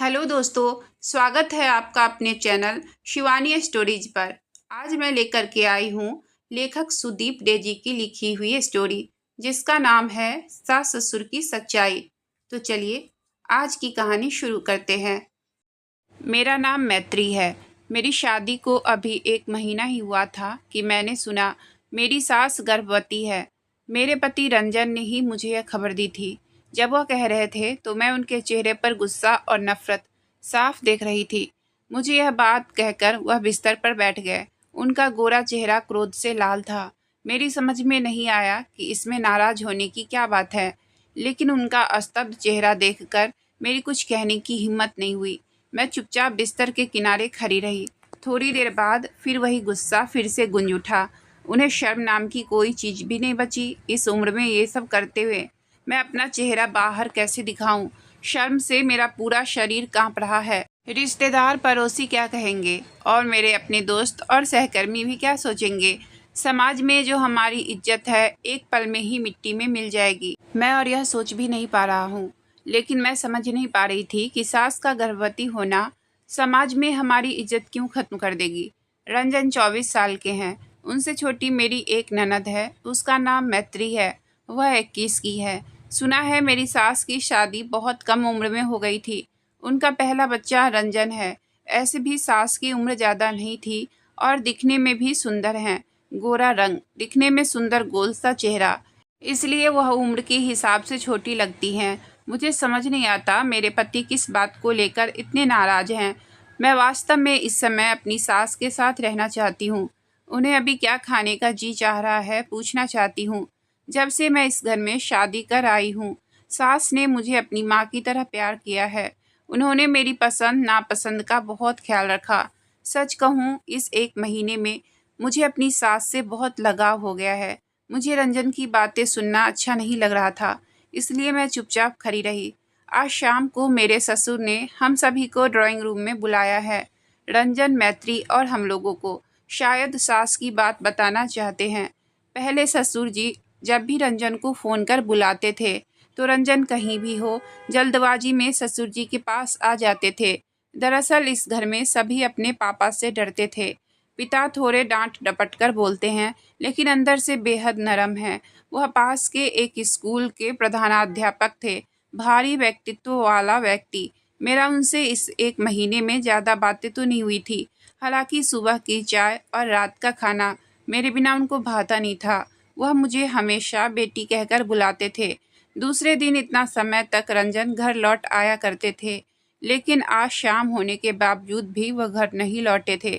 Hello दोस्तों, स्वागत है आपका अपने चैनल शिवानी स्टोरीज पर। आज मैं लेकर के आई हूँ लेखक सुदीप डे जी की लिखी हुई स्टोरी, जिसका नाम है सास ससुर की सच्चाई। तो चलिए आज की कहानी शुरू करते हैं। मेरा नाम मैत्री है। मेरी शादी को अभी 1 महीना ही हुआ था कि मैंने सुना मेरी सास गर्भवती है। मेरे पति रंजन ने ही मुझे यह खबर दी थी। जब वह कह रहे थे तो मैं उनके चेहरे पर गुस्सा और नफरत साफ देख रही थी। मुझे यह बात कहकर वह बिस्तर पर बैठ गए। उनका गोरा चेहरा क्रोध से लाल था। मेरी समझ में नहीं आया कि इसमें नाराज होने की क्या बात है, लेकिन उनका स्तब्ध चेहरा देखकर मेरी कुछ कहने की हिम्मत नहीं हुई। मैं चुपचाप बिस्तर के किनारे खड़ी रही। थोड़ी देर बाद फिर वही गुस्सा फिर से गूंज उठा। उन्हें शर्म नाम की कोई चीज़ भी नहीं बची। इस उम्र में ये सब करते हुए मैं अपना चेहरा बाहर कैसे दिखाऊं? शर्म से मेरा पूरा शरीर कांप रहा है। रिश्तेदार पड़ोसी क्या कहेंगे, और मेरे अपने दोस्त और सहकर्मी भी क्या सोचेंगे? समाज में जो हमारी इज्जत है एक पल में ही मिट्टी में मिल जाएगी। मैं और यह सोच भी नहीं पा रहा हूँ, लेकिन मैं समझ नहीं पा रही थी कि सास का गर्भवती होना समाज में हमारी इज्जत क्यों खत्म कर देगी। रंजन 24 साल के हैं। उनसे छोटी मेरी एक ननद है, उसका नाम मैत्री है। वह 21 की है। सुना है मेरी सास की शादी बहुत कम उम्र में हो गई थी। उनका पहला बच्चा रंजन है। ऐसे भी सास की उम्र ज़्यादा नहीं थी और दिखने में भी सुंदर हैं। गोरा रंग, दिखने में सुंदर गोल सा चेहरा, इसलिए वह उम्र के हिसाब से छोटी लगती हैं। मुझे समझ नहीं आता मेरे पति किस बात को लेकर इतने नाराज हैं। मैं वास्तव में इस समय अपनी सास के साथ रहना चाहती हूँ। उन्हें अभी क्या खाने का जी चाह रहा है पूछना चाहती हूँ। जब से मैं इस घर में शादी कर आई हूँ, सास ने मुझे अपनी माँ की तरह प्यार किया है। उन्होंने मेरी पसंद नापसंद का बहुत ख्याल रखा। सच कहूँ, इस 1 महीने में मुझे अपनी सास से बहुत लगाव हो गया है। मुझे रंजन की बातें सुनना अच्छा नहीं लग रहा था, इसलिए मैं चुपचाप खड़ी रही। आज शाम को मेरे ससुर ने हम सभी को ड्राइंग रूम में बुलाया है। रंजन, मैत्री और हम लोगों को। शायद सास की बात बताना चाहते हैं। पहले ससुर जी जब भी रंजन को फ़ोन कर बुलाते थे तो रंजन कहीं भी हो, जल्दबाजी में ससुर जी के पास आ जाते थे। दरअसल इस घर में सभी अपने पापा से डरते थे। पिता थोड़े डांट डपट कर बोलते हैं, लेकिन अंदर से बेहद नरम है। वह पास के एक स्कूल के प्रधानाध्यापक थे, भारी व्यक्तित्व वाला व्यक्ति। मेरा उनसे इस 1 महीने में ज़्यादा बातें तो नहीं हुई थी। हालांकि सुबह की चाय और रात का खाना मेरे बिना उनको भाता नहीं था। वह मुझे हमेशा बेटी कहकर बुलाते थे। दूसरे दिन इतना समय तक रंजन घर लौट आया करते थे, लेकिन आज शाम होने के बावजूद भी वह घर नहीं लौटे थे।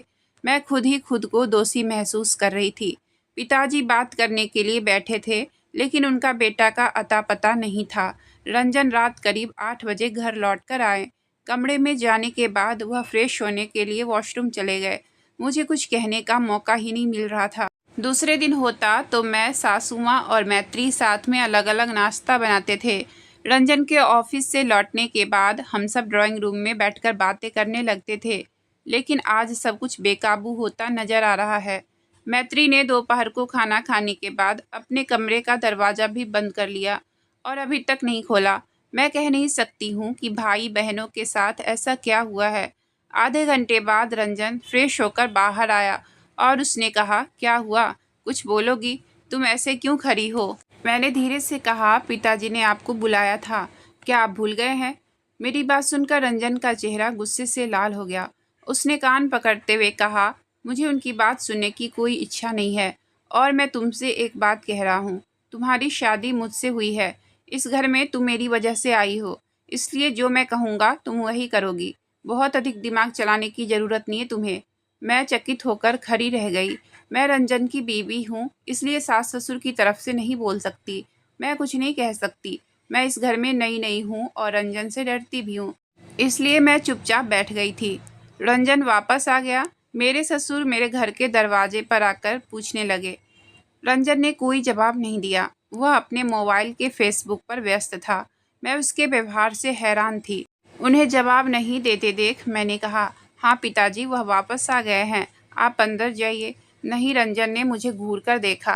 मैं खुद ही खुद को दोषी महसूस कर रही थी। पिताजी बात करने के लिए बैठे थे, लेकिन उनका बेटा का अता पता नहीं था। रंजन रात करीब 8 बजे घर लौट कर आए। कमरे में जाने के बाद वह फ्रेश होने के लिए वॉशरूम चले गए। मुझे कुछ कहने का मौका ही नहीं मिल रहा था। दूसरे दिन होता तो मैं, सासू माँ और मैत्री साथ में अलग अलग नाश्ता बनाते थे। रंजन के ऑफिस से लौटने के बाद हम सब ड्राइंग रूम में बैठकर बातें करने लगते थे, लेकिन आज सब कुछ बेकाबू होता नजर आ रहा है। मैत्री ने दोपहर को खाना खाने के बाद अपने कमरे का दरवाज़ा भी बंद कर लिया और अभी तक नहीं खोला। मैं कह नहीं सकती हूँ कि भाई बहनों के साथ ऐसा क्या हुआ है। आधे घंटे बाद रंजन फ्रेश होकर बाहर आया और उसने कहा, क्या हुआ, कुछ बोलोगी? तुम ऐसे क्यों खड़ी हो? मैंने धीरे से कहा, पिताजी ने आपको बुलाया था, क्या आप भूल गए हैं? मेरी बात सुनकर रंजन का चेहरा गुस्से से लाल हो गया। उसने कान पकड़ते हुए कहा, मुझे उनकी बात सुनने की कोई इच्छा नहीं है, और मैं तुमसे एक बात कह रहा हूँ। तुम्हारी शादी मुझसे हुई है। इस घर में तुम मेरी वजह से आई हो, इसलिए जो मैं कहूँगा तुम वही करोगी। बहुत अधिक दिमाग चलाने की ज़रूरत नहीं है तुम्हें। मैं चकित होकर खड़ी रह गई। मैं रंजन की बीवी हूँ, इसलिए सास ससुर की तरफ से नहीं बोल सकती। मैं कुछ नहीं कह सकती। मैं इस घर में नई नई हूँ और रंजन से डरती भी हूँ, इसलिए मैं चुपचाप बैठ गई थी। रंजन वापस आ गया। मेरे ससुर मेरे घर के दरवाजे पर आकर पूछने लगे। रंजन ने कोई जवाब नहीं दिया। वह अपने मोबाइल के फेसबुक पर व्यस्त था। मैं उसके व्यवहार से हैरान थी। उन्हें जवाब नहीं देते देख मैंने कहा, हाँ पिताजी, वह वापस आ गए हैं, आप अंदर जाइए। नहीं, रंजन ने मुझे घूर कर देखा।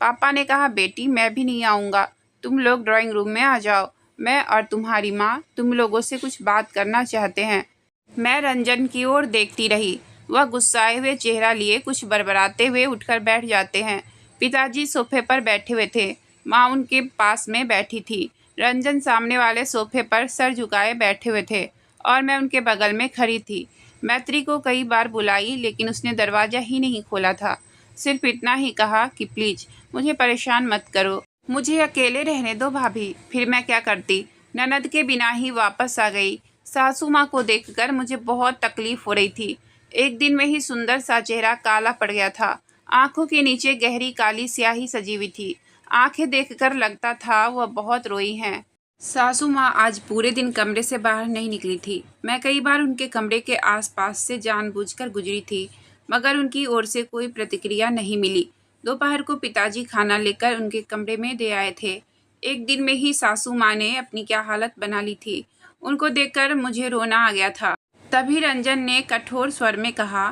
पापा ने कहा, बेटी मैं भी नहीं आऊँगा, तुम लोग ड्राइंग रूम में आ जाओ। मैं और तुम्हारी माँ तुम लोगों से कुछ बात करना चाहते हैं। मैं रंजन की ओर देखती रही। वह गुस्साए हुए चेहरा लिए कुछ बड़बड़ाते हुए उठकर बैठ जाते हैं। पिताजी सोफे पर बैठे हुए थे। माँ उनके पास में बैठी थी। रंजन सामने वाले सोफे पर सर झुकाए बैठे हुए थे और मैं उनके बगल में खड़ी थी। मैत्री को कई बार बुलाई लेकिन उसने दरवाज़ा ही नहीं खोला था। सिर्फ इतना ही कहा कि प्लीज़ मुझे परेशान मत करो, मुझे अकेले रहने दो भाभी। फिर मैं क्या करती, ननद के बिना ही वापस आ गई। सासू माँ को देखकर मुझे बहुत तकलीफ हो रही थी। एक दिन में ही सुंदर सा चेहरा काला पड़ गया था। आंखों के नीचे गहरी काली स्याही सजी हुई थी। आंखें देखकर लगता था वह बहुत रोई हैं। सासू माँ आज पूरे दिन कमरे से बाहर नहीं निकली थी। मैं कई बार उनके कमरे के आसपास से जानबूझकर गुजरी थी, मगर उनकी ओर से कोई प्रतिक्रिया नहीं मिली। दोपहर को पिताजी खाना लेकर उनके कमरे में दे आए थे। एक दिन में ही सासू माँ ने अपनी क्या हालत बना ली थी। उनको देखकर मुझे रोना आ गया था। तभी रंजन ने कठोर स्वर में कहा,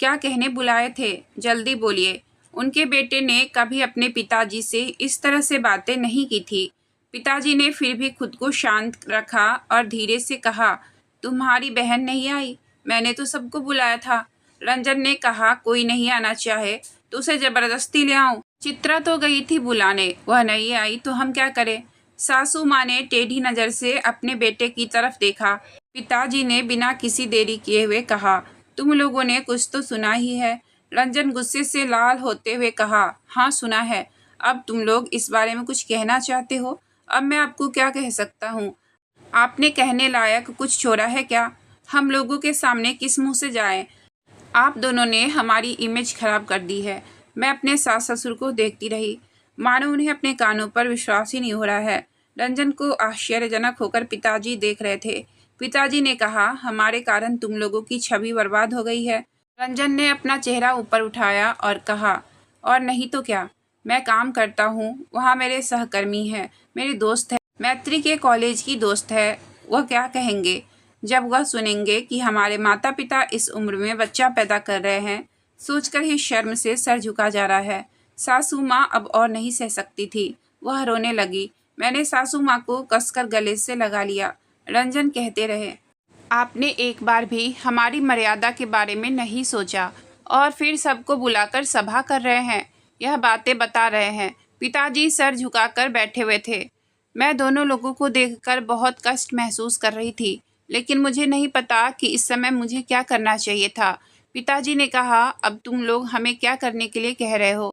क्या कहने बुलाए थे, जल्दी बोलिए। उनके बेटे ने कभी अपने पिताजी से इस तरह से बातें नहीं की थी। पिताजी ने फिर भी खुद को शांत रखा और धीरे से कहा, तुम्हारी बहन नहीं आई, मैंने तो सबको बुलाया था। रंजन ने कहा, कोई नहीं आना चाहे तो उसे जबरदस्ती ले आऊं। चित्रा तो गई थी बुलाने, वह नहीं आई तो हम क्या करें। सासू माँ ने टेढ़ी नज़र से अपने बेटे की तरफ देखा। पिताजी ने बिना किसी देरी किए हुए कहा, तुम लोगों ने कुछ तो सुना ही है। रंजन गुस्से से लाल होते हुए कहा, हाँ सुना है। अब तुम लोग इस बारे में कुछ कहना चाहते हो? अब मैं आपको क्या कह सकता हूँ? आपने कहने लायक कुछ छोड़ा है क्या? हम लोगों के सामने किस मुंह से जाएं? आप दोनों ने हमारी इमेज खराब कर दी है। मैं अपने सास ससुर को देखती रही, मानो उन्हें अपने कानों पर विश्वास ही नहीं हो रहा है। रंजन को आश्चर्यजनक होकर पिताजी देख रहे थे। पिताजी ने कहा, हमारे कारण तुम लोगों की छवि बर्बाद हो गई है। रंजन ने अपना चेहरा ऊपर उठाया और कहा, और नहीं तो क्या, मैं काम करता हूँ, वहाँ मेरे सहकर्मी हैं, मेरी दोस्त है, मैत्री के कॉलेज की दोस्त है। वह क्या कहेंगे जब वह सुनेंगे कि हमारे माता पिता इस उम्र में बच्चा पैदा कर रहे हैं। सोचकर ही शर्म से सर झुका जा रहा है। सासू माँ अब और नहीं सह सकती थी, वह रोने लगी। मैंने सासू माँ को कसकर गले से लगा लिया। रंजन कहते रहे, आपने एक बार भी हमारी मर्यादा के बारे में नहीं सोचा और फिर सबको बुलाकर सभा कर रहे हैं, यह बातें बता रहे हैं। पिताजी सर झुकाकर बैठे हुए थे। मैं दोनों लोगों को देखकर बहुत कष्ट महसूस कर रही थी, लेकिन मुझे नहीं पता कि इस समय मुझे क्या करना चाहिए था। पिताजी ने कहा, अब तुम लोग हमें क्या करने के लिए कह रहे हो?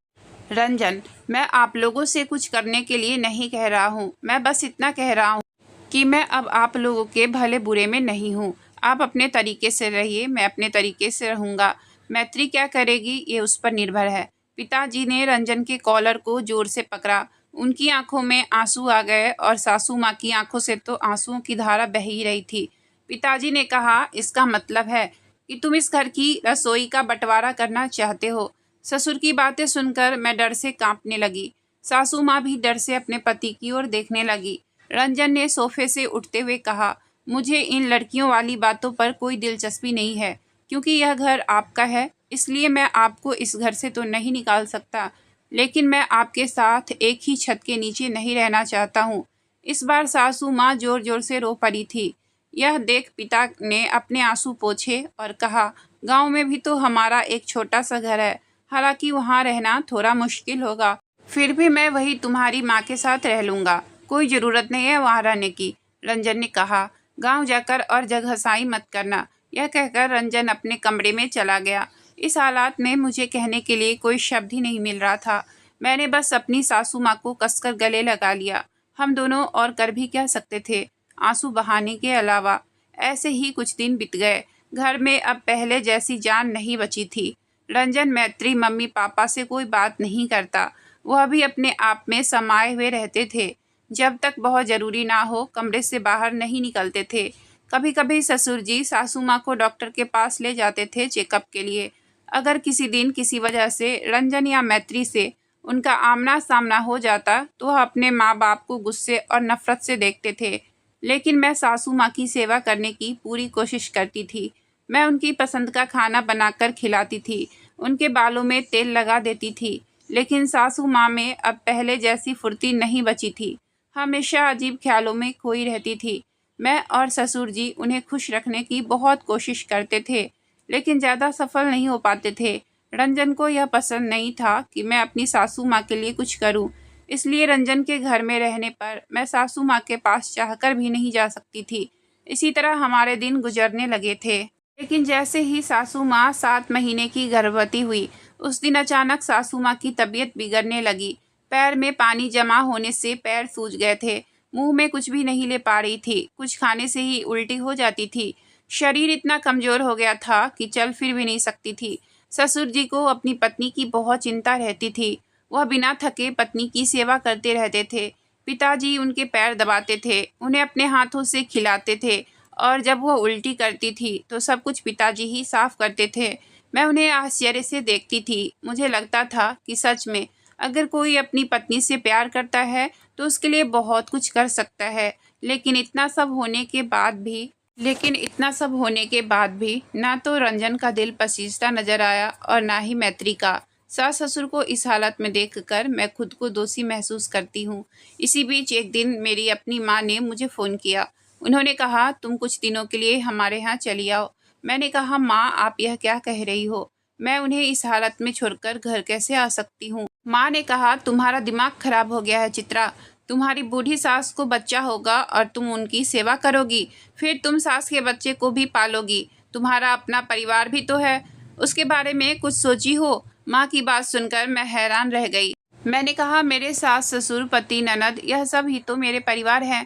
रंजन, मैं आप लोगों से कुछ करने के लिए नहीं कह रहा हूँ। मैं बस इतना कह रहा हूँ कि मैं अब आप लोगों के भले बुरे में नहीं हूँ। आप अपने तरीके से रहिए, मैं अपने तरीके से रहूँगा। मैत्री क्या करेगी ये उस पर निर्भर है। पिताजी ने रंजन के कॉलर को जोर से पकड़ा। उनकी आंखों में आंसू आ गए और सासू माँ की आंखों से तो आंसुओं की धारा बह ही रही थी। पिताजी ने कहा, इसका मतलब है कि तुम इस घर की रसोई का बंटवारा करना चाहते हो। ससुर की बातें सुनकर मैं डर से कांपने लगी। सासू माँ भी डर से अपने पति की ओर देखने लगी। रंजन ने सोफे से उठते हुए कहा, मुझे इन लड़कियों वाली बातों पर कोई दिलचस्पी नहीं है, क्योंकि यह घर आपका है, इसलिए मैं आपको इस घर से तो नहीं निकाल सकता, लेकिन मैं आपके साथ एक ही छत के नीचे नहीं रहना चाहता हूँ। इस बार सासू माँ जोर जोर से रो पड़ी थी। यह देख पिता ने अपने आंसू पोंछे और कहा, गांव में भी तो हमारा एक छोटा सा घर है, हालांकि वहाँ रहना थोड़ा मुश्किल होगा, फिर भी मैं वही तुम्हारी माँ के साथ रह लूँगा, कोई ज़रूरत नहीं है वहाँ रहने की। रंजन ने कहा, गांव जाकर और जगहसाई मत करना। यह कहकर रंजन अपने कमरे में चला गया। इस हालात में मुझे कहने के लिए कोई शब्द ही नहीं मिल रहा था। मैंने बस अपनी सासू माँ को कसकर गले लगा लिया। हम दोनों और कर भी क्या सकते थे, आंसू बहाने के अलावा। ऐसे ही कुछ दिन बीत गए। घर में अब पहले जैसी जान नहीं बची थी। रंजन मैत्री मम्मी पापा से कोई बात नहीं करता। वह भी अपने आप में समाये हुए रहते थे। जब तक बहुत ज़रूरी ना हो कमरे से बाहर नहीं निकलते थे। कभी कभी ससुर जी सासू माँ को डॉक्टर के पास ले जाते थे चेकअप के लिए। अगर किसी दिन किसी वजह से रंजन या मैत्री से उनका आमना सामना हो जाता तो वह अपने माँ बाप को गुस्से और नफरत से देखते थे, लेकिन मैं सासू माँ की सेवा करने की पूरी कोशिश करती थी। मैं उनकी पसंद का खाना बनाकर खिलाती थी, उनके बालों में तेल लगा देती थी, लेकिन सासू माँ में अब पहले जैसी फुर्ती नहीं बची थी। हमेशा अजीब ख्यालों में खोई रहती थी। मैं और ससुर जी उन्हें खुश रखने की बहुत कोशिश करते थे, लेकिन ज़्यादा सफल नहीं हो पाते थे। रंजन को यह पसंद नहीं था कि मैं अपनी सासू माँ के लिए कुछ करूं, इसलिए रंजन के घर में रहने पर मैं सासू माँ के पास चाहकर भी नहीं जा सकती थी। इसी तरह हमारे दिन गुजरने लगे थे। लेकिन जैसे ही सासू माँ 7 महीने की गर्भवती हुई, उस दिन अचानक सासू माँ की तबीयत बिगड़ने लगी। पैर में पानी जमा होने से पैर सूज गए थे। मुंह में कुछ भी नहीं ले पा रही थी। कुछ खाने से ही उल्टी हो जाती थी। शरीर इतना कमजोर हो गया था कि चल फिर भी नहीं सकती थी। ससुर जी को अपनी पत्नी की बहुत चिंता रहती थी। वह बिना थके पत्नी की सेवा करते रहते थे। पिताजी उनके पैर दबाते थे, उन्हें अपने हाथों से खिलाते थे, और जब वह उल्टी करती थी तो सब कुछ पिताजी ही साफ करते थे। मैं उन्हें आश्चर्य से देखती थी। मुझे लगता था कि सच में अगर कोई अपनी पत्नी से प्यार करता है तो उसके लिए बहुत कुछ कर सकता है। लेकिन इतना सब होने के बाद भी ना तो रंजन का दिल पसीजता नजर आया और ना ही मैत्री का। सास ससुर को इस हालत में देखकर मैं खुद को दोषी महसूस करती हूँ। इसी बीच एक दिन मेरी अपनी माँ ने मुझे फ़ोन किया। उन्होंने कहा, तुम कुछ दिनों के लिए हमारे यहाँ चली आओ। मैंने कहा, माँ आप यह क्या कह रही हो? मैं उन्हें इस हालत में छोड़कर घर कैसे आ सकती हूँ? माँ ने कहा, तुम्हारा दिमाग खराब हो गया है चित्रा। तुम्हारी बूढ़ी सास को बच्चा होगा और तुम उनकी सेवा करोगी, फिर तुम सास के बच्चे को भी पालोगी। तुम्हारा अपना परिवार भी तो है, उसके बारे में कुछ सोची हो? माँ की बात सुनकर मैं हैरान रह गई। मैंने कहा, मेरे सास ससुर पति ननद यह सब ही तो मेरे परिवार हैं।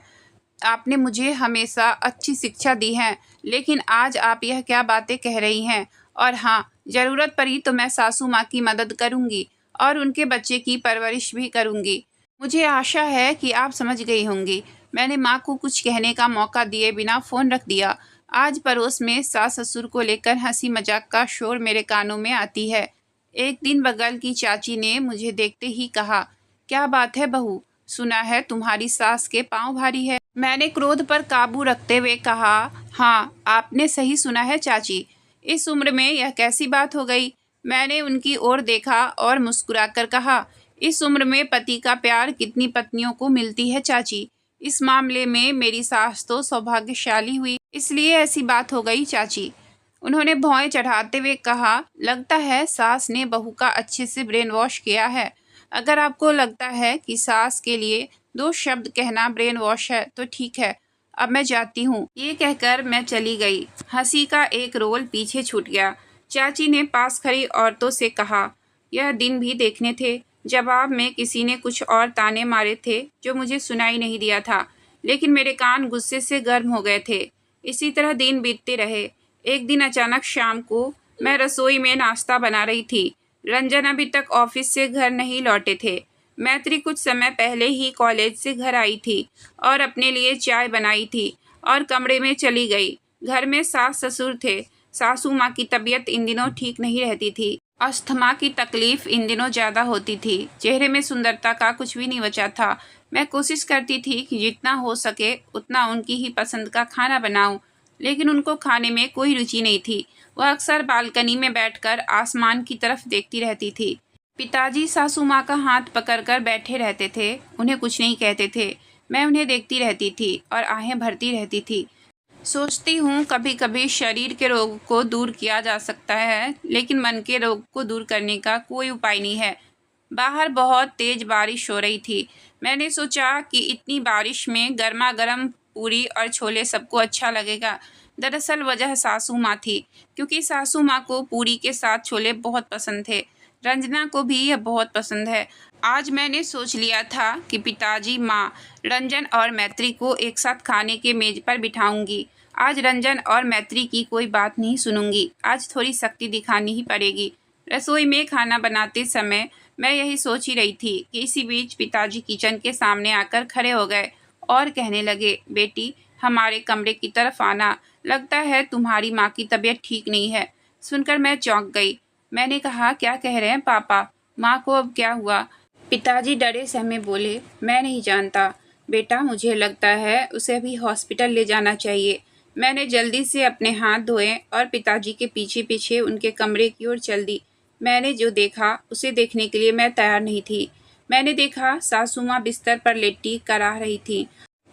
आपने मुझे हमेशा अच्छी शिक्षा दी है, लेकिन आज आप यह क्या बातें कह रही हैं? और हाँ, ज़रूरत पड़ी तो मैं सासू माँ की मदद करूँगी और उनके बच्चे की परवरिश भी करूँगी। मुझे आशा है कि आप समझ गई होंगी। मैंने माँ को कुछ कहने का मौका दिए बिना फ़ोन रख दिया। आज पड़ोस में सास ससुर को लेकर हंसी मजाक का शोर मेरे कानों में आती है। एक दिन बगल की चाची ने मुझे देखते ही कहा, क्या बात है बहू, सुना है तुम्हारी सास के पाँव भारी है। मैंने क्रोध पर काबू रखते हुए कहा, हाँ आपने सही सुना है चाची, इस उम्र में यह कैसी बात हो गई? मैंने उनकी ओर देखा और मुस्कुराकर कहा, इस उम्र में पति का प्यार कितनी पत्नियों को मिलती है चाची। इस मामले में मेरी सास तो सौभाग्यशाली हुई, इसलिए ऐसी बात हो गई चाची। उन्होंने भौएं चढ़ाते हुए कहा, लगता है सास ने बहू का अच्छे से ब्रेन वॉश किया है। अगर आपको लगता है कि सास के लिए 2 शब्द कहना ब्रेन वॉश है तो ठीक है, अब मैं जाती हूँ। ये कहकर मैं चली गई। हंसी का एक रोल पीछे छूट गया। चाची ने पास खड़ी औरतों से कहा, यह दिन भी देखने थे। जवाब में किसी ने कुछ और ताने मारे थे जो मुझे सुनाई नहीं दिया था, लेकिन मेरे कान गुस्से से गर्म हो गए थे। इसी तरह दिन बीतते रहे। एक दिन अचानक शाम को मैं रसोई में नाश्ता बना रही थी। रंजन अभी तक ऑफिस से घर नहीं लौटे थे। मैत्री कुछ समय पहले ही कॉलेज से घर आई थी और अपने लिए चाय बनाई थी और कमरे में चली गई। घर में सास ससुर थे। सासू माँ की तबीयत इन दिनों ठीक नहीं रहती थी। अस्थमा की तकलीफ इन दिनों ज़्यादा होती थी। चेहरे में सुंदरता का कुछ भी नहीं बचा था। मैं कोशिश करती थी कि जितना हो सके उतना उनकी ही पसंद का खाना बनाऊं, लेकिन उनको खाने में कोई रुचि नहीं थी। वह अक्सर बालकनी में बैठकर आसमान की तरफ देखती रहती थी। पिताजी सासू माँ का हाथ पकड़कर बैठे रहते थे, उन्हें कुछ नहीं कहते थे। मैं उन्हें देखती रहती थी और आहें भरती रहती थी। सोचती हूँ कभी कभी शरीर के रोग को दूर किया जा सकता है, लेकिन मन के रोग को दूर करने का कोई उपाय नहीं है। बाहर बहुत तेज बारिश हो रही थी। मैंने सोचा कि इतनी बारिश में गर्मा गर्म पूरी और छोले सबको अच्छा लगेगा। दरअसल वजह सासू माँ थी, क्योंकि सासू माँ को पूरी के साथ छोले बहुत पसंद थे। रंजना को भी यह बहुत पसंद है। आज मैंने सोच लिया था कि पिताजी, माँ, रंजन और मैत्री को एक साथ खाने के मेज पर बिठाऊंगी। आज रंजन और मैत्री की कोई बात नहीं सुनूंगी। आज थोड़ी सख्ती दिखानी ही पड़ेगी। रसोई में खाना बनाते समय मैं यही सोच ही रही थी कि इसी बीच पिताजी किचन के सामने आकर खड़े हो गए और कहने लगे, बेटी हमारे कमरे की तरफ आना, लगता है तुम्हारी माँ की तबीयत ठीक नहीं है। सुनकर मैं चौंक गई। मैंने कहा, क्या कह रहे हैं पापा, माँ को अब क्या हुआ? पिताजी डरे सहमे बोले, मैं नहीं जानता बेटा, मुझे लगता है उसे अभी हॉस्पिटल ले जाना चाहिए। मैंने जल्दी से अपने हाथ धोए और पिताजी के पीछे पीछे उनके कमरे की ओर चल दी। मैंने जो देखा उसे देखने के लिए मैं तैयार नहीं थी। मैंने देखा सासू माँ बिस्तर पर लेटी कराह रही थी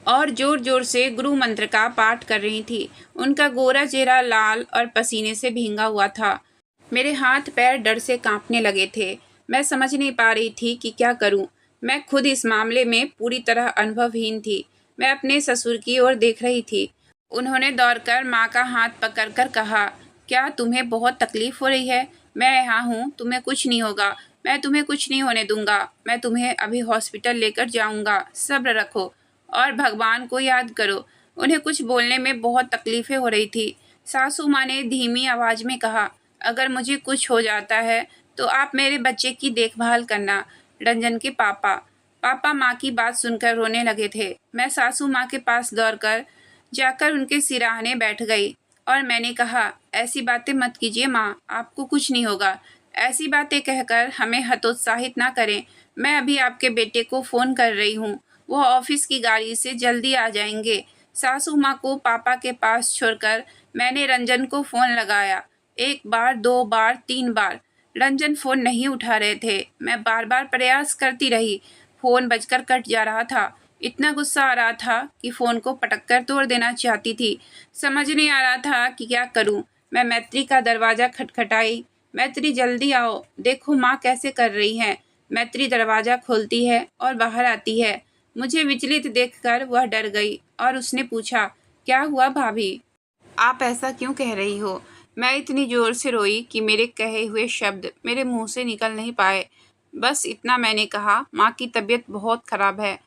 और जोर जोर से गुरु मंत्र का पाठ कर रही थी। उनका गोरा चेहरा लाल और पसीने से भींगा हुआ था। मेरे हाथ पैर डर से कांपने लगे थे। मैं समझ नहीं पा रही थी कि क्या करूं। मैं खुद इस मामले में पूरी तरह अनुभवहीन थी। मैं अपने ससुर की ओर देख रही थी। उन्होंने दौड़कर माँ का हाथ पकड़कर कहा, क्या तुम्हें बहुत तकलीफ हो रही है? मैं यहाँ हूँ, तुम्हें कुछ नहीं होगा। मैं तुम्हें कुछ नहीं होने दूंगा। मैं तुम्हें अभी हॉस्पिटल लेकर जाऊंगा। सब्र रखो और भगवान को याद करो। उन्हें कुछ बोलने में बहुत तकलीफें हो रही थी। सासू माँ ने धीमी आवाज में कहा, अगर मुझे कुछ हो जाता है तो आप मेरे बच्चे की देखभाल करना। रंजन के पापा माँ की बात सुनकर रोने लगे थे। मैं सासू माँ के पास दौड़कर जाकर उनके सिराहने बैठ गई और मैंने कहा, ऐसी बातें मत कीजिए माँ, आपको कुछ नहीं होगा। ऐसी बातें कहकर हमें हतोत्साहित ना करें। मैं अभी आपके बेटे को फ़ोन कर रही हूँ, वो ऑफिस की गाड़ी से जल्दी आ जाएंगे। सासू माँ को पापा के पास छोड़कर मैंने रंजन को फ़ोन लगाया। 1 बार, 2 बार, 3 बार। रंजन फ़ोन नहीं उठा रहे थे। मैं बार बार प्रयास करती रही। फ़ोन बजकर कट जा रहा था। इतना गुस्सा आ रहा था कि फ़ोन को पटक कर तोड़ देना चाहती थी। समझ नहीं आ रहा था कि क्या करूं। मैं मैत्री का दरवाज़ा खटखटाई। मैत्री जल्दी आओ, देखो माँ कैसे कर रही हैं। मैत्री दरवाज़ा खोलती है और बाहर आती है। मुझे विचलित देखकर वह डर गई और उसने पूछा, क्या हुआ भाभी? आप ऐसा क्यों कह रही हो? मैं इतनी जोर से रोई कि मेरे कहे हुए शब्द मेरे मुंह से निकल नहीं पाए। बस इतना मैंने कहा, माँ की तबीयत बहुत खराब है।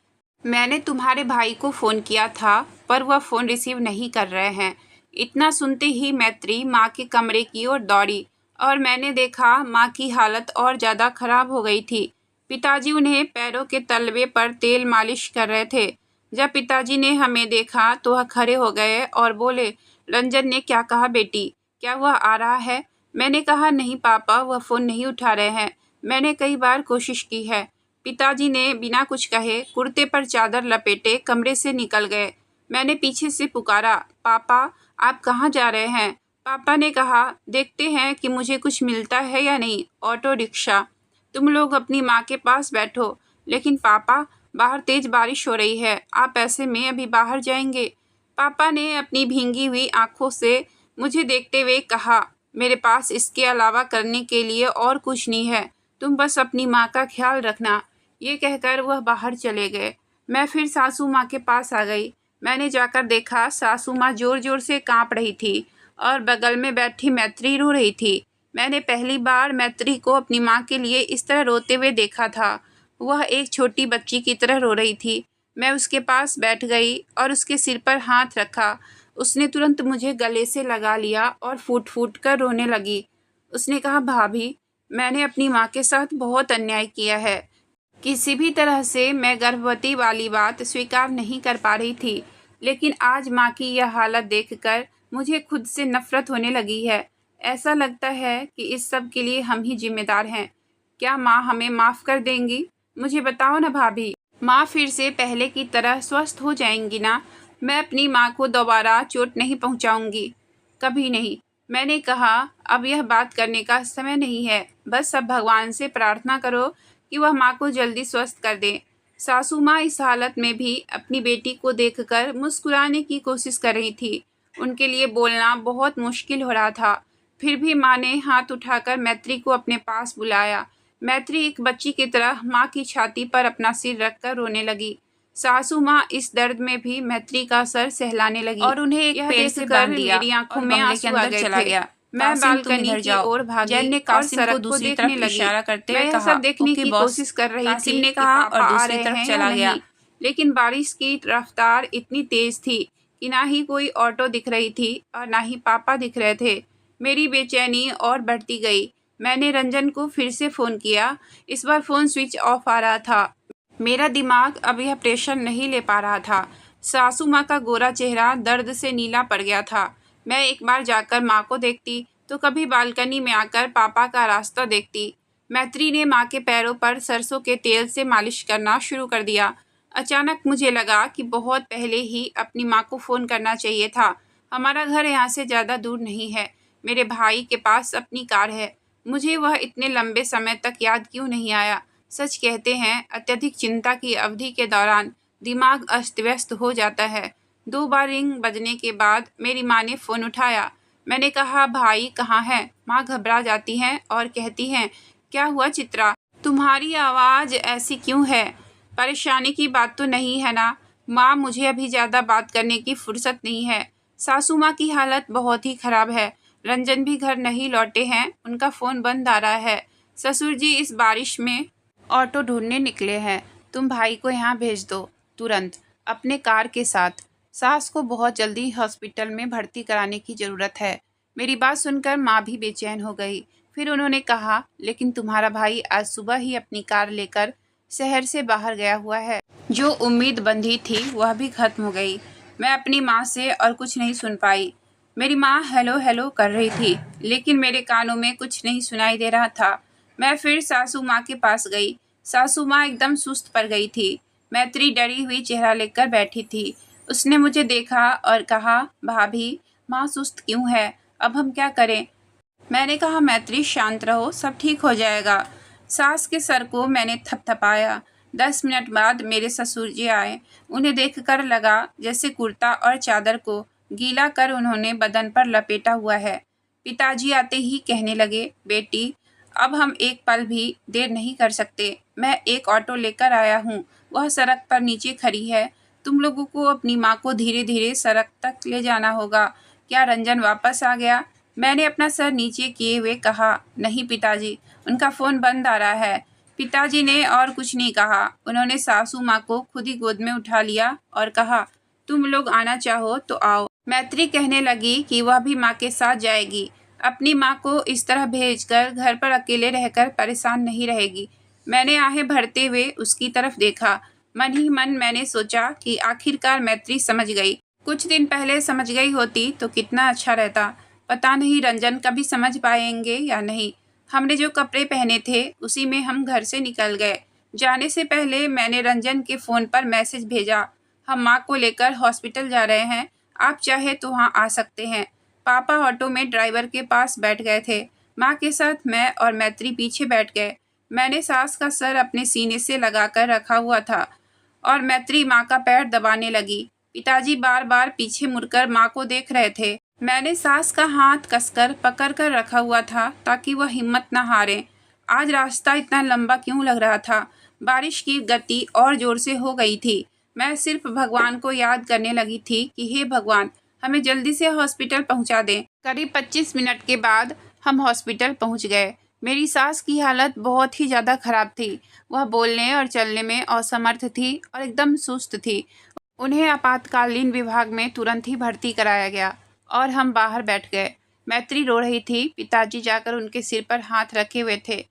मैंने तुम्हारे भाई को फ़ोन किया था पर वह फ़ोन रिसीव नहीं कर रहे हैं। इतना सुनते ही मैत्री माँ के कमरे की ओर दौड़ी और मैंने देखा माँ की हालत और ज़्यादा खराब हो गई थी। पिताजी उन्हें पैरों के तलवे पर तेल मालिश कर रहे थे। जब पिताजी ने हमें देखा तो वह खड़े हो गए और बोले, रंजन ने क्या कहा बेटी, क्या वह आ रहा है? मैंने कहा, नहीं पापा, वह फ़ोन नहीं उठा रहे हैं। मैंने कई बार कोशिश की है। पिताजी ने बिना कुछ कहे कुर्ते पर चादर लपेटे कमरे से निकल गए। मैंने पीछे से पुकारा, पापा आप कहाँ जा रहे हैं? पापा ने कहा, देखते हैं कि मुझे कुछ मिलता है या नहीं। Auto rickshaw. तुम लोग अपनी माँ के पास बैठो। लेकिन पापा, बाहर तेज बारिश हो रही है, आप ऐसे में अभी बाहर जाएंगे? पापा ने अपनी भींगी हुई आंखों से मुझे देखते हुए कहा, मेरे पास इसके अलावा करने के लिए और कुछ नहीं है। तुम बस अपनी माँ का ख्याल रखना। ये कहकर वह बाहर चले गए। मैं फिर सासू माँ के पास आ गई। मैंने जाकर देखा सासू माँ जोर जोर से कांप रही थी और बगल में बैठी मैत्री रो रही थी। मैंने पहली बार मैत्री को अपनी माँ के लिए इस तरह रोते हुए देखा था। वह एक छोटी बच्ची की तरह रो रही थी। मैं उसके पास बैठ गई और उसके सिर पर हाथ रखा। उसने तुरंत मुझे गले से लगा लिया और फूट फूट कर रोने लगी। उसने कहा, भाभी, मैंने अपनी माँ के साथ बहुत अन्याय किया है। किसी भी तरह से मैं गर्भवती वाली बात स्वीकार नहीं कर पा रही थी, लेकिन आज माँ की यह हालत देखकर मुझे खुद से नफरत होने लगी है। ऐसा लगता है कि इस सब के लिए हम ही जिम्मेदार हैं। क्या माँ हमें माफ़ कर देंगी? मुझे बताओ ना भाभी। माँ फिर से पहले की तरह स्वस्थ हो जाएंगी ना? मैं अपनी माँ को दोबारा चोट नहीं पहुँचाऊँगी, कभी नहीं। मैंने कहा, अब यह बात करने का समय नहीं है। बस अब भगवान से प्रार्थना करो कि वह माँ को जल्दी स्वस्थ कर दें। सासू माँ इस हालत में भी अपनी बेटी को देखकर मुस्कुराने की कोशिश कर रही थी। उनके लिए बोलना बहुत मुश्किल हो रहा था। फिर भी माँ ने हाथ उठाकर मैत्री को अपने पास बुलाया। मैत्री एक बच्ची की तरह माँ की छाती पर अपना सिर रखकर रोने लगी। सासू माँ इस दर्द में भी मैत्री का सर सहलाने लगी और उन्हें एक पेड़ से बांध दिया। मेरी आंखों में आंसू आ गए थे। मैं बालकनी की ओर भागी और सड़क को देखने लगी। मैं यह सब देखने की कोशिश कर रही थी कि पापा आ रहे हैं या नहीं। लेकिन बारिश की रफ्तार इतनी तेज थी कि ना ही कोई ऑटो दिख रही थी और ना ही पापा दिख रहे थे। मेरी बेचैनी और बढ़ती गई। मैंने रंजन को फिर से फ़ोन किया। इस बार फ़ोन स्विच ऑफ आ रहा था। मेरा दिमाग अब यह प्रेशर नहीं ले पा रहा था। सासू माँ का गोरा चेहरा दर्द से नीला पड़ गया था। मैं एक बार जाकर माँ को देखती तो कभी बालकनी में आकर पापा का रास्ता देखती। मैत्री ने माँ के पैरों पर सरसों के तेल से मालिश करना शुरू कर दिया। अचानक मुझे लगा कि बहुत पहले ही अपनी माँ को फ़ोन करना चाहिए था। हमारा घर यहाँ से ज़्यादा दूर नहीं है। मेरे भाई के पास अपनी कार है। मुझे वह इतने लंबे समय तक याद क्यों नहीं आया? सच कहते हैं, अत्यधिक चिंता की अवधि के दौरान दिमाग अस्त-व्यस्त हो जाता है। 2 बार रिंग बजने के बाद मेरी माँ ने फ़ोन उठाया। मैंने कहा, भाई कहाँ है? माँ घबरा जाती हैं और कहती हैं, क्या हुआ चित्रा? तुम्हारी आवाज़ ऐसी क्यों है? परेशानी की बात तो नहीं है ना? माँ, मुझे अभी ज़्यादा बात करने की फुर्सत नहीं है। सासू माँ की हालत बहुत ही खराब है। रंजन भी घर नहीं लौटे हैं, उनका फ़ोन बंद आ रहा है। ससुर जी इस बारिश में ऑटो ढूंढने निकले हैं। तुम भाई को यहाँ भेज दो तुरंत, अपने कार के साथ। सास को बहुत जल्दी हॉस्पिटल में भर्ती कराने की ज़रूरत है। मेरी बात सुनकर माँ भी बेचैन हो गई। फिर उन्होंने कहा, लेकिन तुम्हारा भाई आज सुबह ही अपनी कार लेकर शहर से बाहर गया हुआ है। जो उम्मीद बंधी थी वह भी खत्म हो गई। मैं अपनी माँ से और कुछ नहीं सुन पाई। मेरी माँ हेलो हेलो कर रही थी, लेकिन मेरे कानों में कुछ नहीं सुनाई दे रहा था। मैं फिर सासू माँ के पास गई। सासू माँ एकदम सुस्त पड़ गई थी। मैत्री डरी हुई चेहरा लेकर बैठी थी। उसने मुझे देखा और कहा, भाभी, माँ सुस्त क्यों है? अब हम क्या करें? मैंने कहा, मैत्री शांत रहो, सब ठीक हो जाएगा। सास के सर को मैंने थपथपाया। 10 मिनट बाद मेरे ससुर जी आए। उन्हें देखकर लगा जैसे कुर्ता और चादर को गीला कर उन्होंने बदन पर लपेटा हुआ है। पिताजी आते ही कहने लगे, बेटी, अब हम एक पल भी देर नहीं कर सकते। मैं एक ऑटो लेकर आया हूँ, वह सड़क पर नीचे खड़ी है। तुम लोगों को अपनी माँ को धीरे धीरे सड़क तक ले जाना होगा। क्या रंजन वापस आ गया? मैंने अपना सर नीचे किए हुए कहा, नहीं पिताजी, उनका फ़ोन बंद आ रहा है। पिताजी ने और कुछ नहीं कहा। उन्होंने सासू माँ को खुद ही गोद में उठा लिया और कहा, तुम लोग आना चाहो तो आओ। मैत्री कहने लगी कि वह भी माँ के साथ जाएगी। अपनी माँ को इस तरह भेजकर घर पर अकेले रहकर परेशान नहीं रहेगी। मैंने आहें भरते हुए उसकी तरफ देखा। मन ही मन मैंने सोचा कि आखिरकार मैत्री समझ गई। कुछ दिन पहले समझ गई होती तो कितना अच्छा रहता। पता नहीं रंजन कभी समझ पाएंगे या नहीं। हमने जो कपड़े पहने थे उसी में हम घर से निकल गए। जाने से पहले मैंने रंजन के फ़ोन पर मैसेज भेजा, हम माँ को लेकर हॉस्पिटल जा रहे हैं, आप चाहे तो वहाँ आ सकते हैं। पापा ऑटो में ड्राइवर के पास बैठ गए थे। माँ के साथ मैं और मैत्री पीछे बैठ गए। मैंने सास का सर अपने सीने से लगाकर रखा हुआ था और मैत्री माँ का पैर दबाने लगी। पिताजी बार बार पीछे मुड़कर माँ को देख रहे थे। मैंने सास का हाथ कसकर पकड़ कर रखा हुआ था ताकि वह हिम्मत न हारे। आज रास्ता इतना लंबा क्यों लग रहा था? बारिश की गति और जोर से हो गई थी। मैं सिर्फ भगवान को याद करने लगी थी कि हे भगवान, हमें जल्दी से हॉस्पिटल पहुंचा दें। करीब 25 मिनट के बाद हम हॉस्पिटल पहुंच गए। मेरी सास की हालत बहुत ही ज़्यादा खराब थी। वह बोलने और चलने में असमर्थ थी और एकदम सुस्त थी। उन्हें आपातकालीन विभाग में तुरंत ही भर्ती कराया गया और हम बाहर बैठ गए। मैत्री रो रही थी। पिताजी जाकर उनके सिर पर हाथ रखे हुए थे।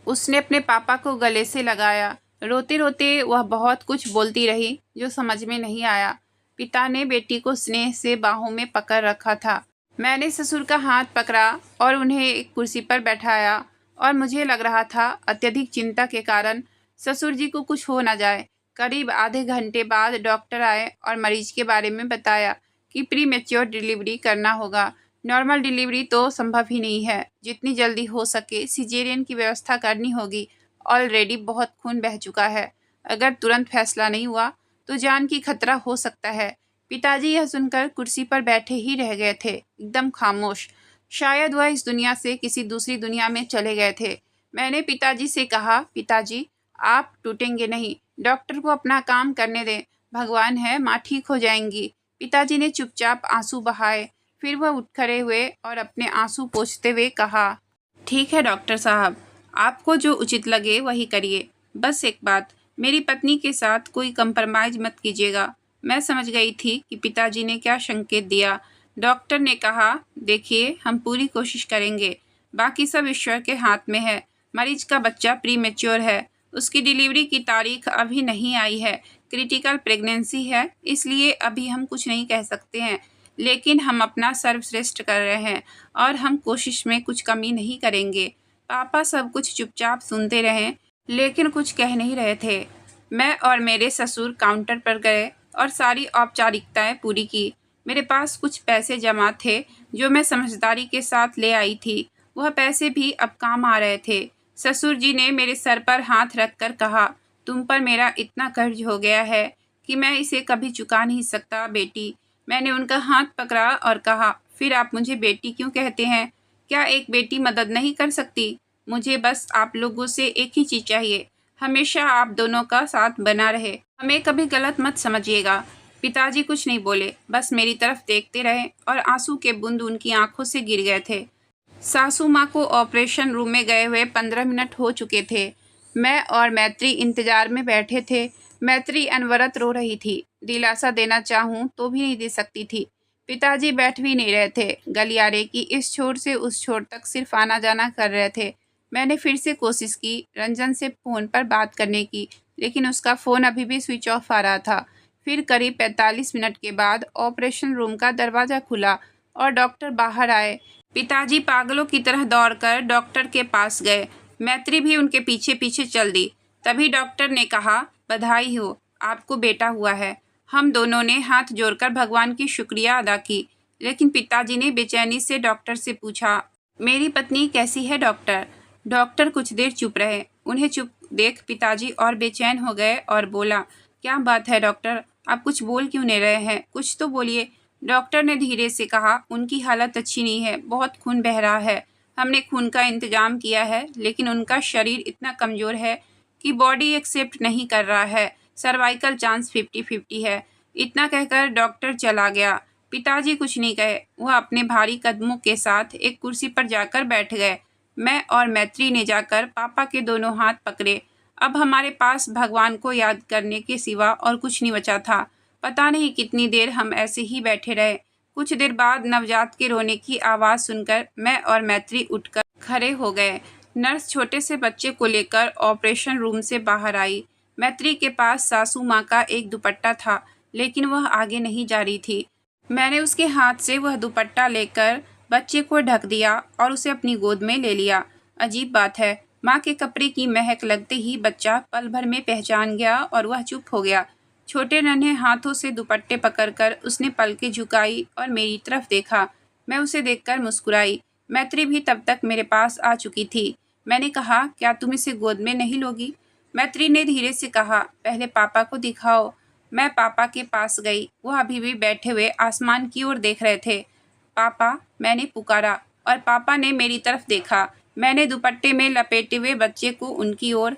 उसने अपने पापा को गले से लगाया। रोते रोते वह बहुत कुछ बोलती रही जो समझ में नहीं आया। पिता ने बेटी को स्नेह से बाहों में पकड़ रखा था। मैंने ससुर का हाथ पकड़ा और उन्हें एक कुर्सी पर बैठाया और मुझे लग रहा था अत्यधिक चिंता के कारण ससुर जी को कुछ हो न जाए। करीब आधे घंटे बाद डॉक्टर आए और मरीज के बारे में बताया कि प्री मैच्योर डिलीवरी करना होगा। नॉर्मल डिलीवरी तो संभव ही नहीं है। जितनी जल्दी हो सके सिजेरियन की व्यवस्था करनी होगी। ऑलरेडी बहुत खून बह चुका है। अगर तुरंत फैसला नहीं हुआ तो जान की खतरा हो सकता है। पिताजी यह सुनकर कुर्सी पर बैठे ही रह गए थे, एकदम खामोश। शायद वह इस दुनिया से किसी दूसरी दुनिया में चले गए थे। मैंने पिताजी से कहा, पिताजी, आप टूटेंगे नहीं, डॉक्टर को अपना काम करने दें। भगवान है, माँ ठीक हो जाएंगी। पिताजी ने चुपचाप आंसू बहाए। फिर वह उठ खड़े हुए और अपने आंसू पोंछते हुए कहा, ठीक है डॉक्टर साहब, आपको जो उचित लगे वही करिए। बस एक बात, मेरी पत्नी के साथ कोई कंप्रोमाइज़ मत कीजिएगा। मैं समझ गई थी कि पिताजी ने क्या संकेत दिया। डॉक्टर ने कहा, देखिए, हम पूरी कोशिश करेंगे, बाकी सब ईश्वर के हाथ में है। मरीज का बच्चा प्री मैच्योर है। उसकी डिलीवरी की तारीख अभी नहीं आई है। क्रिटिकल प्रेगनेंसी है, इसलिए अभी हम कुछ नहीं कह सकते हैं। लेकिन हम अपना सर्वश्रेष्ठ कर रहे हैं और हम कोशिश में कुछ कमी नहीं करेंगे। पापा सब कुछ चुपचाप सुनते रहे, लेकिन कुछ कह नहीं रहे थे। मैं और मेरे ससुर काउंटर पर गए और सारी औपचारिकताएं पूरी की। मेरे पास कुछ पैसे जमा थे जो मैं समझदारी के साथ ले आई थी। वह पैसे भी अब काम आ रहे थे। ससुर जी ने मेरे सर पर हाथ रखकर कहा, तुम पर मेरा इतना कर्ज हो गया है कि मैं इसे कभी चुका नहीं सकता बेटी। मैंने उनका हाथ पकड़ा और कहा, फिर आप मुझे बेटी क्यों कहते हैं? क्या एक बेटी मदद नहीं कर सकती? मुझे बस आप लोगों से एक ही चीज़ चाहिए, हमेशा आप दोनों का साथ बना रहे। हमें कभी गलत मत समझिएगा। पिताजी कुछ नहीं बोले, बस मेरी तरफ देखते रहे और आंसू के बूंद उनकी आंखों से गिर गए थे। सासू माँ को ऑपरेशन रूम में गए हुए 15 मिनट हो चुके थे। मैं और मैत्री इंतजार में बैठे थे। मैत्री अनवरत रो रही थी। दिलासा देना चाहूँ तो भी नहीं दे सकती थी। पिताजी बैठ भी नहीं रहे थे। गलियारे की इस छोर से उस छोर तक सिर्फ आना जाना कर रहे थे। मैंने फिर से कोशिश की रंजन से फ़ोन पर बात करने की, लेकिन उसका फ़ोन अभी भी स्विच ऑफ आ रहा था। फिर करीब 45 मिनट के बाद ऑपरेशन रूम का दरवाज़ा खुला और डॉक्टर बाहर आए। पिताजी पागलों की तरह दौड़कर डॉक्टर के पास गए। मैत्री भी उनके पीछे पीछे चल दी। तभी डॉक्टर ने कहा, बधाई हो, आपको बेटा हुआ है। हम दोनों ने हाथ जोड़कर भगवान की शुक्रिया अदा की। लेकिन पिताजी ने बेचैनी से डॉक्टर से पूछा, मेरी पत्नी कैसी है डॉक्टर? डॉक्टर कुछ देर चुप रहे। उन्हें चुप देख पिताजी और बेचैन हो गए और बोला, क्या बात है डॉक्टर, आप कुछ बोल क्यों नहीं रहे हैं? कुछ तो बोलिए। डॉक्टर ने धीरे से कहा, उनकी हालत अच्छी नहीं है, बहुत खून बह रहा है। हमने खून का इंतजाम किया है, लेकिन उनका शरीर इतना कमज़ोर है कि बॉडी एक्सेप्ट नहीं कर रहा है। सर्वाइकल चांस 50-50 है। इतना कहकर डॉक्टर चला गया। पिताजी कुछ नहीं कहे। वह अपने भारी कदमों के साथ एक कुर्सी पर जाकर बैठ गए। मैं और मैत्री ने जाकर पापा के दोनों हाथ पकड़े। अब हमारे पास भगवान को याद करने के सिवा और कुछ नहीं बचा था। पता नहीं कितनी देर हम ऐसे ही बैठे रहे। कुछ देर बाद नवजात के रोने की आवाज़ सुनकर मैं और मैत्री उठकर खड़े हो गए। नर्स छोटे से बच्चे को लेकर ऑपरेशन रूम से बाहर आई। मैत्री के पास सासू माँ का एक दुपट्टा था, लेकिन वह आगे नहीं जा रही थी। मैंने उसके हाथ से वह दुपट्टा लेकर बच्चे को ढक दिया और उसे अपनी गोद में ले लिया। अजीब बात है, माँ के कपड़े की महक लगते ही बच्चा पल भर में पहचान गया और वह चुप हो गया। छोटे नन्हे हाथों से दुपट्टे पकड़कर उसने पलकें झुकाई और मेरी तरफ देखा। मैं उसे देखकर मुस्कुराई। मैत्री भी तब तक मेरे पास आ चुकी थी। मैंने कहा, क्या तुम इसे गोद में नहीं लोगी? मैत्री ने धीरे से कहा, पहले पापा को दिखाओ। मैं पापा के पास गई। वह अभी भी बैठे हुए आसमान की ओर देख रहे थे। पापा, मैंने पुकारा और पापा ने मेरी तरफ देखा। मैंने दुपट्टे में लपेटे हुए बच्चे को उनकी ओर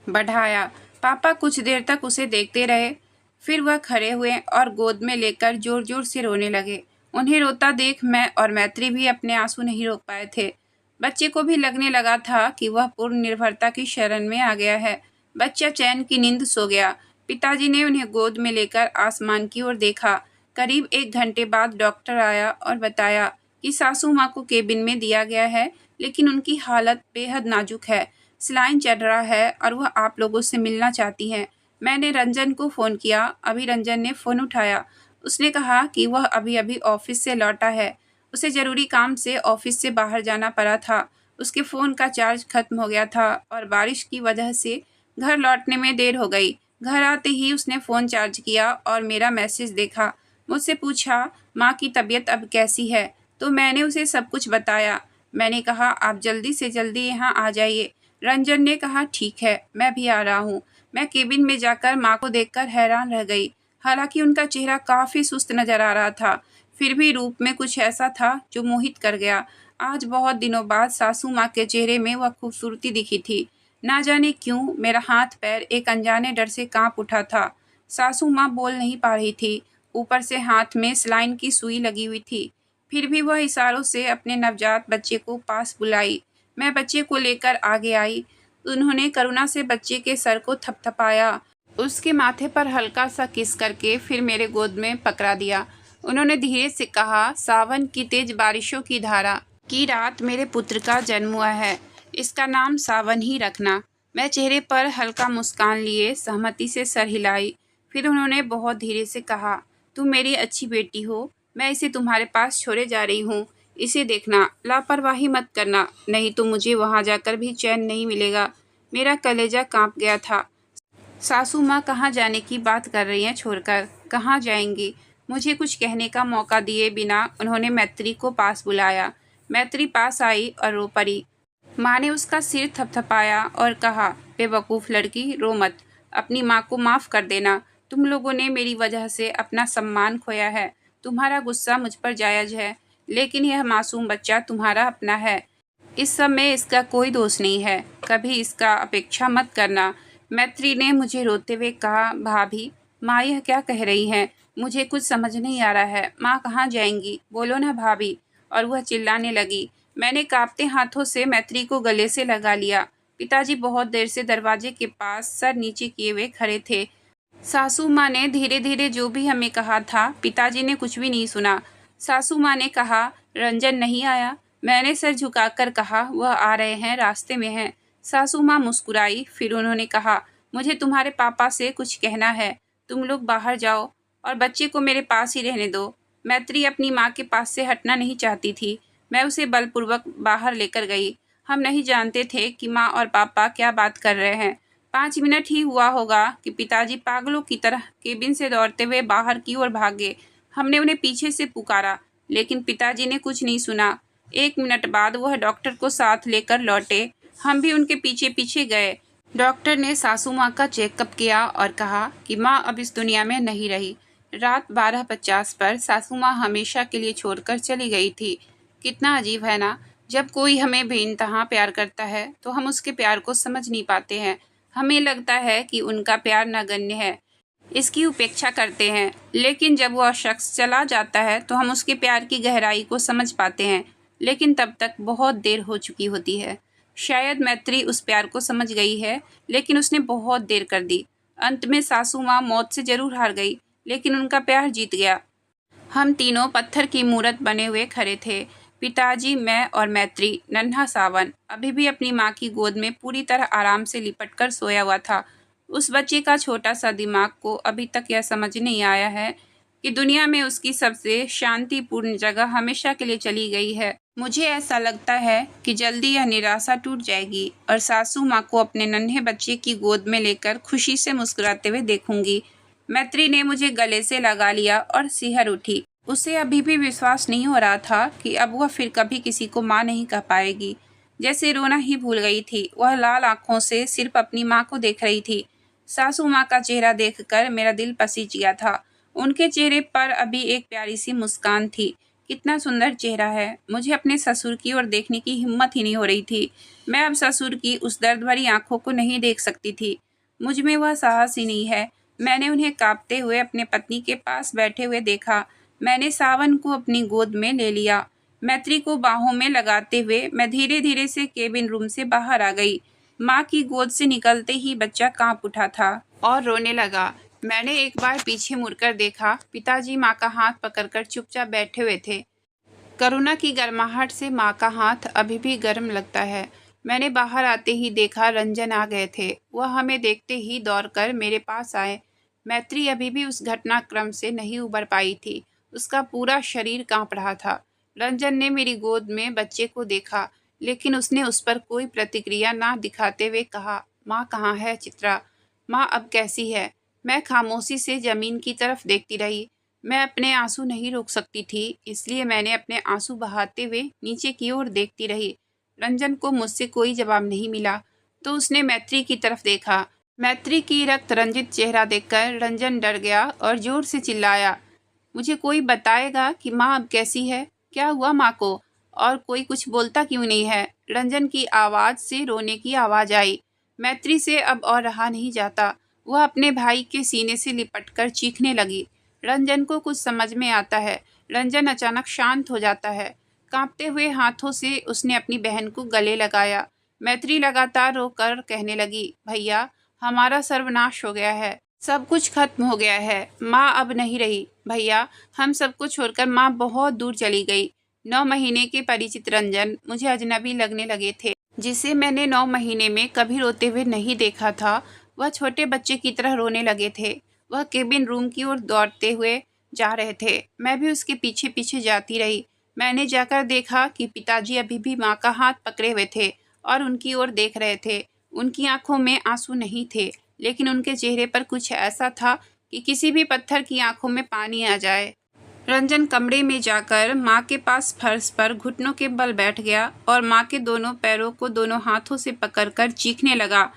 बढ़ाया। पापा कुछ देर तक उसे देखते रहे। फिर वह खड़े हुए और गोद में लेकर जोर जोर से रोने लगे। उन्हें रोता देख मैं और मैत्री भी अपने आंसू नहीं रोक पाए थे। बच्चे को भी लगने लगा था कि वह पूर्ण निर्भरता की शरण में आ गया है। बच्चा चैन की नींद सो गया। पिताजी ने उन्हें गोद में लेकर आसमान की ओर देखा। करीब 1 घंटे बाद डॉक्टर आया और बताया कि सासू माँ को केबिन में दिया गया है, लेकिन उनकी हालत बेहद नाजुक है। सलाइन चढ़ रहा है और वह आप लोगों से मिलना चाहती हैं। मैंने रंजन को फ़ोन किया। अभी रंजन ने फ़ोन उठाया। उसने कहा कि वह अभी-अभी ऑफ़िस से लौटा है। उसे ज़रूरी काम से ऑफ़िस से बाहर जाना पड़ा था। उसके फ़ोन का चार्ज ख़त्म हो गया था और बारिश की वजह से घर लौटने में देर हो गई। घर आते ही उसने फ़ोन चार्ज किया और मेरा मैसेज देखा। मुझसे पूछा, माँ की तबीयत अब कैसी है? तो मैंने उसे सब कुछ बताया। मैंने कहा, आप जल्दी से जल्दी यहाँ आ जाइए। रंजन ने कहा, ठीक है, मैं भी आ रहा हूँ। मैं केबिन में जाकर माँ को देखकर हैरान रह गई। हालांकि उनका चेहरा काफ़ी सुस्त नज़र आ रहा था, फिर भी रूप में कुछ ऐसा था जो मोहित कर गया। आज बहुत दिनों बाद सासू माँ के चेहरे में वह खूबसूरती दिखी थी। ना जाने क्यों मेरा हाथ पैर एक अनजाने डर से कांप उठा था। सासू माँ बोल नहीं पा रही थी। ऊपर से हाथ में सलाइन की सुई लगी हुई थी। फिर भी वह इशारों से अपने नवजात बच्चे को पास बुलाई। मैं बच्चे को लेकर आगे आई। उन्होंने करुणा से बच्चे के सर को थपथपाया, उसके माथे पर हल्का सा किस करके फिर मेरे गोद में पकड़ा दिया। उन्होंने धीरे से कहा, सावन की तेज बारिशों की धारा की रात मेरे पुत्र का जन्म हुआ है। इसका नाम सावन ही रखना। मैं चेहरे पर हल्का मुस्कान लिए सहमति से सर हिलाई। फिर उन्होंने बहुत धीरे से कहा, तुम मेरी अच्छी बेटी हो। मैं इसे तुम्हारे पास छोड़े जा रही हूँ। इसे देखना, लापरवाही मत करना, नहीं तो मुझे वहाँ जाकर भी चैन नहीं मिलेगा। मेरा कलेजा कांप गया था। सासू माँ कहाँ जाने की बात कर रही हैं छोड़कर? कहाँ जाएंगी? मुझे कुछ कहने का मौका दिए बिना उन्होंने मैत्री को पास बुलाया। मैत्री पास आई और रो पड़ी। माँ ने उसका सिर थपथपाया और कहा, बेवकूफ़ लड़की, रो मत, अपनी माँ को माफ़ कर देना। तुम लोगों ने मेरी वजह से अपना सम्मान खोया है। तुम्हारा गुस्सा मुझ पर जायज़ है, लेकिन यह मासूम बच्चा तुम्हारा अपना है। इस सब में इसका कोई दोष नहीं है। कभी इसका अपेक्षा मत करना। मैत्री ने मुझे रोते हुए कहा, भाभी, माँ यह क्या कह रही हैं? मुझे कुछ समझ नहीं आ रहा है। माँ कहाँ जाएंगी? बोलो ना भाभी। और वह चिल्लाने लगी। मैंने कांपते हाथों से मैत्री को गले से लगा लिया। पिताजी बहुत देर से दरवाजे के पास सर नीचे किए हुए खड़े थे। सासू माँ ने धीरे धीरे जो भी हमें कहा था, पिताजी ने कुछ भी नहीं सुना। सासू माँ ने कहा, रंजन नहीं आया? मैंने सर झुकाकर कहा, वह आ रहे हैं, रास्ते में हैं। सासू माँ मुस्कुराई, फिर उन्होंने कहा, मुझे तुम्हारे पापा से कुछ कहना है। तुम लोग बाहर जाओ और बच्चे को मेरे पास ही रहने दो। मैत्री अपनी माँ के पास से हटना नहीं चाहती थी। मैं उसे बलपूर्वक बाहर लेकर गई। हम नहीं जानते थे कि माँ और पापा क्या बात कर रहे हैं। 5 मिनट ही हुआ होगा कि पिताजी पागलों की तरह केबिन से दौड़ते हुए बाहर की ओर भागे। हमने उन्हें पीछे से पुकारा, लेकिन पिताजी ने कुछ नहीं सुना। 1 मिनट बाद वह डॉक्टर को साथ लेकर लौटे। हम भी उनके पीछे पीछे गए। डॉक्टर ने सासू माँ का चेकअप किया और कहा कि माँ अब इस दुनिया में नहीं रही। रात 12:50 पर सासू माँ हमेशा के लिए छोड़कर चली गई थी। कितना अजीब है ना, जब कोई हमें बेइंतहा प्यार करता है तो हम उसके प्यार को समझ नहीं पाते हैं। हमें लगता है कि उनका प्यार नगण्य है, इसकी उपेक्षा करते हैं, लेकिन जब वह शख्स चला जाता है तो हम उसके प्यार की गहराई को समझ पाते हैं, लेकिन तब तक बहुत देर हो चुकी होती है। शायद मैत्री उस प्यार को समझ गई है, लेकिन उसने बहुत देर कर दी। अंत में सासू माँ मौत से जरूर हार गई, लेकिन उनका प्यार जीत गया। हम तीनों पत्थर की मूरत बने हुए खड़े थे। पिताजी, मैं और मैत्री। नन्हा सावन अभी भी अपनी माँ की गोद में पूरी तरह आराम से लिपटकर सोया हुआ था। उस बच्चे का छोटा सा दिमाग को अभी तक यह समझ नहीं आया है कि दुनिया में उसकी सबसे शांतिपूर्ण जगह हमेशा के लिए चली गई है। मुझे ऐसा लगता है कि जल्दी यह निराशा टूट जाएगी और सासू माँ को अपने नन्हे बच्चे की गोद में लेकर खुशी से मुस्कुराते हुए देखूंगी। मैत्री ने मुझे गले से लगा लिया और सिहर उठी। उसे अभी भी विश्वास नहीं हो रहा था कि अब वह फिर कभी किसी को माँ नहीं कह पाएगी। जैसे रोना ही भूल गई थी। वह लाल आंखों से सिर्फ अपनी माँ को देख रही थी। सासू माँ का चेहरा देखकर मेरा दिल पसीज गया था। उनके चेहरे पर अभी एक प्यारी सी मुस्कान थी। कितना सुंदर चेहरा है। मुझे अपने ससुर की ओर देखने की हिम्मत ही नहीं हो रही थी। मैं अब ससुर की उस दर्द भरी आंखों को नहीं देख सकती थी। मुझ में वह साहस ही नहीं है। मैंने उन्हें कांपते हुए अपने पत्नी के पास बैठे हुए देखा। मैंने सावन को अपनी गोद में ले लिया। मैत्री को बाहों में लगाते हुए मैं धीरे धीरे से केबिन रूम से बाहर आ गई। माँ की गोद से निकलते ही बच्चा कांप उठा था और रोने लगा। मैंने एक बार पीछे मुड़कर देखा। पिताजी माँ का हाथ पकड़कर चुपचाप बैठे हुए थे। करुणा की गर्माहट से माँ का हाथ अभी भी गर्म लगता है। मैंने बाहर आते ही देखा रंजन आ गए थे। वह हमें देखते ही दौड़कर मेरे पास आए। मैत्री अभी भी उस घटनाक्रम से नहीं उबर पाई थी। उसका पूरा शरीर कांप रहा था। रंजन ने मेरी गोद में बच्चे को देखा, लेकिन उसने उस पर कोई प्रतिक्रिया ना दिखाते हुए कहा, माँ कहाँ है चित्रा? माँ अब कैसी है? मैं खामोशी से जमीन की तरफ देखती रही। मैं अपने आंसू नहीं रोक सकती थी, इसलिए मैंने अपने आंसू बहाते हुए नीचे की ओर देखती रही। रंजन को मुझसे कोई जवाब नहीं मिला, तो उसने मैत्री की तरफ देखा। मैत्री की रक्त रंजित चेहरा देखकर रंजन डर गया और जोर से चिल्लाया, मुझे कोई बताएगा कि माँ अब कैसी है? क्या हुआ माँ को? और कोई कुछ बोलता क्यों नहीं है? रंजन की आवाज़ से रोने की आवाज़ आई। मैत्री से अब और रहा नहीं जाता। वह अपने भाई के सीने से लिपटकर चीखने लगी। रंजन को कुछ समझ में आता है। रंजन अचानक शांत हो जाता है। कांपते हुए हाथों से उसने अपनी बहन को गले लगाया। मैत्री लगातार रोकर कहने लगी, भैया, हमारा सर्वनाश हो गया है। सब कुछ खत्म हो गया है। माँ अब नहीं रही। भैया, हम सबको छोड़कर माँ बहुत दूर चली गई। 9 महीने के परिचित रंजन मुझे अजनबी लगने लगे थे, जिसे मैंने 9 महीने में कभी रोते हुए नहीं देखा था। वह छोटे बच्चे की तरह रोने लगे थे। वह केबिन रूम की ओर दौड़ते हुए जा रहे थे। मैं भी उसके पीछे पीछे जाती रही। मैंने जाकर देखा कि पिताजी अभी भी माँ का हाथ पकड़े हुए थे और उनकी ओर देख रहे थे। उनकी आंखों में आंसू नहीं थे, लेकिन उनके चेहरे पर कुछ ऐसा था कि किसी भी पत्थर की आंखों में पानी आ जाए। रंजन कमरे में जाकर माँ के पास फर्श पर घुटनों के बल बैठ गया और माँ के दोनों पैरों को दोनों हाथों से पकड़कर चीखने लगा।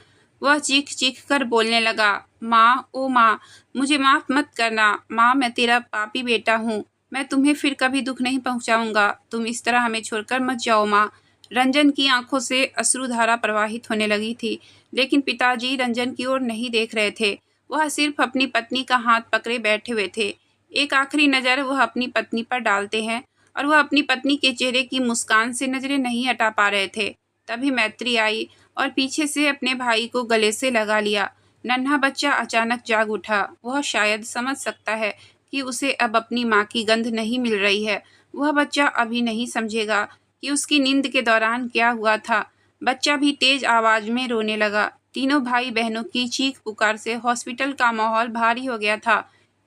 वह चीख चीख कर बोलने लगा, माँ, ओ माँ, मुझे माफ़ मत करना। माँ, मैं तेरा पापी बेटा हूँ। मैं तुम्हें फिर कभी दुख नहीं पहुँचाऊँगा। तुम इस तरह हमें छोड़कर मत जाओ माँ। रंजन की आंखों से अश्रुधारा प्रवाहित होने लगी थी, लेकिन पिताजी रंजन की ओर नहीं देख रहे थे। वह सिर्फ अपनी पत्नी का हाथ पकड़े बैठे हुए थे। एक आखिरी नज़र वह अपनी पत्नी पर डालते हैं और वह अपनी पत्नी के चेहरे की मुस्कान से नज़रें नहीं हटा पा रहे थे। तभी मैत्री आई और पीछे से अपने भाई को गले से लगा लिया। नन्हा बच्चा अचानक जाग उठा। वह शायद समझ सकता है कि उसे अब अपनी माँ की गंध नहीं मिल रही है। वह बच्चा अभी नहीं समझेगा कि उसकी नींद के दौरान क्या हुआ था। बच्चा भी तेज आवाज में रोने लगा। तीनों भाई बहनों की चीख पुकार से हॉस्पिटल का माहौल भारी हो गया था।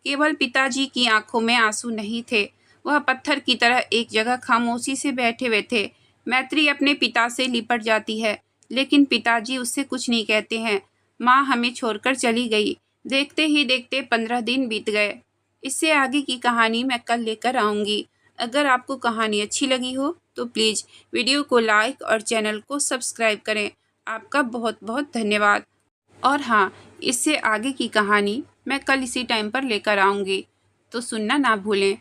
केवल पिताजी की आंखों में आंसू नहीं थे। वह पत्थर की तरह एक जगह खामोशी से बैठे हुए थे। मैत्री अपने पिता से लिपट जाती है, लेकिन पिताजी उससे कुछ नहीं कहते हैं। माँ हमें छोड़कर चली गई। देखते ही देखते 15 दिन बीत गए। इससे आगे की कहानी मैं कल लेकर आऊँगी। अगर आपको कहानी अच्छी लगी हो तो प्लीज़ वीडियो को लाइक और चैनल को सब्सक्राइब करें। आपका बहुत बहुत धन्यवाद। और हाँ, इससे आगे की कहानी मैं कल इसी टाइम पर लेकर आऊँगी, तो सुनना ना भूलें।